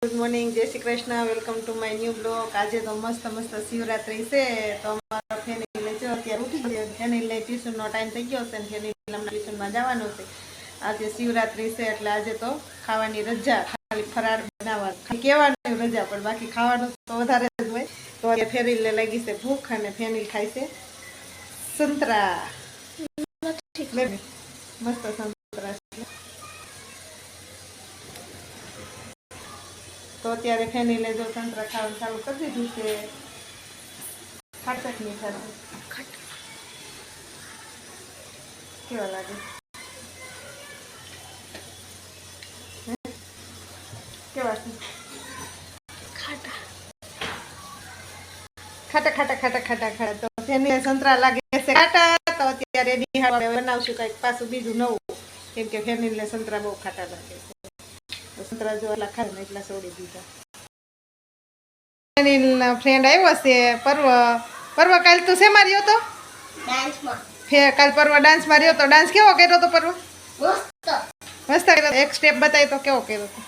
Good morning, જય Shri Krishna, welcome to my new blog. આજે તો મસ્ત મસ્ત શિવરાત્રી છે તો અમારો ફેનિલ જો અત્યારે ઉઠી ગયો। ફેનિલ ટ્યુશનનો ટાઈમ થઈ ગયો છે ને ફેનિલ ટ્યુશનમાં જવાનું છે। આજે શિવરાત્રી છે એટલે આજે તો ખાવાની રજા, ખાલી ફરાળ બનાવવા, ખાલી કહેવાની રજા પણ બાકી ખાવાનું તો વધારે જ હોય। તો આજે ફેનિલને લાગી છે ભૂખ અને ફેનિલ ખાય છે સંતરા, મસ્ત સંતરા। તો અત્યારે ફેનિલે જો સંતરા ખાવાનું ચાલુ કરી દીધું છે। ખાટક મીઠા છે, કેવા લાગે? કેવા છે? ખાટા ખાટા ખાટા ખાટા ખાટા ખાટા। તો ફેનિલે સંતરા લાગે છે ખાટા, તો અત્યારે બનાવશું કંઈક પાછું બીજું નવું, કેમ કે ફેનિલને સંતરા બહુ ખાટા લાગે છે। તો સંતરા જો એટલા ખાય ને એટલા છોડી દીધા। ફેનિલના ફ્રેન્ડ આવ્યો છે પર્વ। પર્વ કાલ તું શેમાં રહ્યો તો? ડાન્સમાં। કાલ પર્વ ડાન્સમાં રહ્યો તો। ડાન્સ કેવો કર્યો તો પર્વ? મસ્ત મસ્ત કર્યો। એક સ્ટેપ બતાવી તો કેવો કર્યો તો?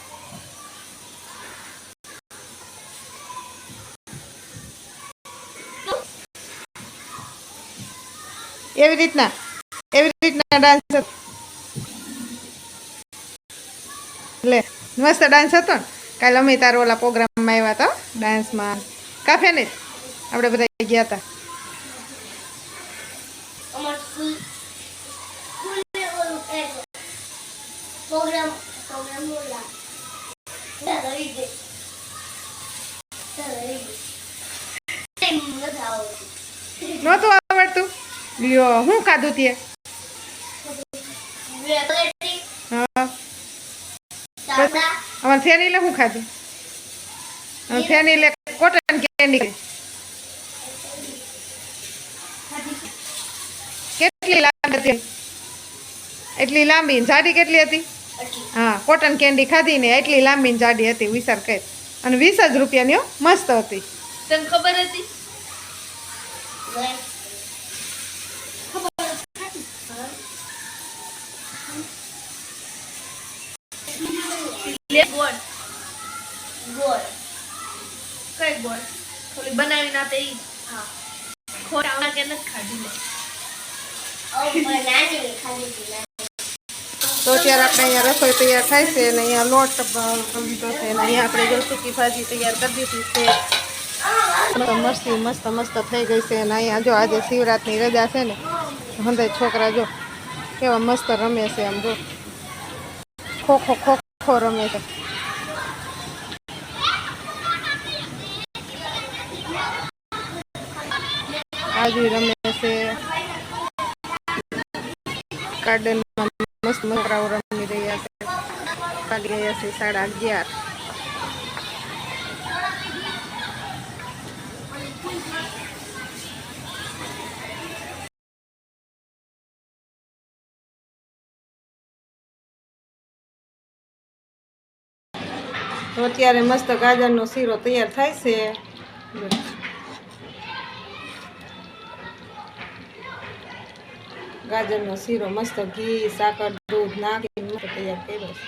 એવી રીતના ડાન્સ હતો લે, મસ્ત ડાન્સ હતો ને કાલે। અમે તારો ઓલા પ્રોગ્રામમાં આવ્યા હતા ડાન્સમાં, કાફે ને આપણે બધા ગયા હતા। અમાર સ્કૂલ પ્રોગ્રામ ઓલા રહી ગઈ નહોતું આવડતું? લ્યો, શું ખાધું તે? હા, અમારે ફેનિલે શું ખાધું? ફેનિલે કોટન કેન્ડી। કેટલી લાંબી હતી? એટલી લાંબી ને જાડી કેટલી હતી? હા, કોટન કેન્ડી ખાધી ને એટલી લાંબી ને જાડી હતી, વિચાર કર। અને 20 જ રૂપિયાની મસ્ત હતી। તને ખબર હતી? ગોળ કઈ ગોળ થોડી બનાવી નાતે ઈ। હા, ખોટા કે નથી ખાધી તો અત્યારે આપણે અહીંયા રસોઈ તૈયાર થાય છે અને અહીંયા લોટ લીધો છે અને અહીંયા આપણે જો સૂકી ભાજી તૈયાર કરી દીધી છે। મસ્ત થઈ ગઈ છે અને અહીંયા જો આજે શિવરાત્રિની રજા છે ને, હંધાય છોકરા જો કેવા મસ્ત રમે છે। આમ જો ખો રમે છે। આજુ રમે છે ગાર્ડનમાં, મસ્ત છોકરાઓ રમી રહ્યા છે। વાગી ગયા છે 11:30। તો અત્યારે મસ્ત ગાજરનો શીરો તૈયાર થાય છે। ગાજરનો શીરો મસ્ત ઘી, સાકર, દૂધ નાખીને મસ્ત તૈયાર કર્યો છે।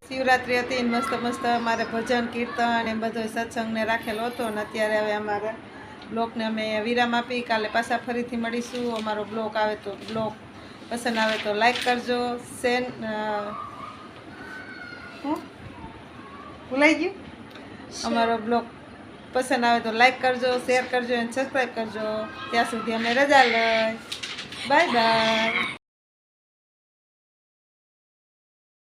શિવરાત્રી હતી ને મસ્ત મસ્ત અમારે ભજન કીર્તન એમ બધો સત્સંગને રાખેલો હતો અને અત્યારે હવે અમારા બ્લોગને અમે વિરામ આપી. કાલે પાછા ફરીથી મળીશું. અમારો બ્લોગ આવે તો બ્લોગ પસંદ આવે તો લાઈક કરજો, શેર ભૂલાઈ ગયું. અમારો બ્લોગ પસંદ આવે તો લાઈક કરજો, શેર કરજો અને સબસ્ક્રાઈબ કરજો. ત્યાં સુધી અમે રજા લઈ. Bye bye.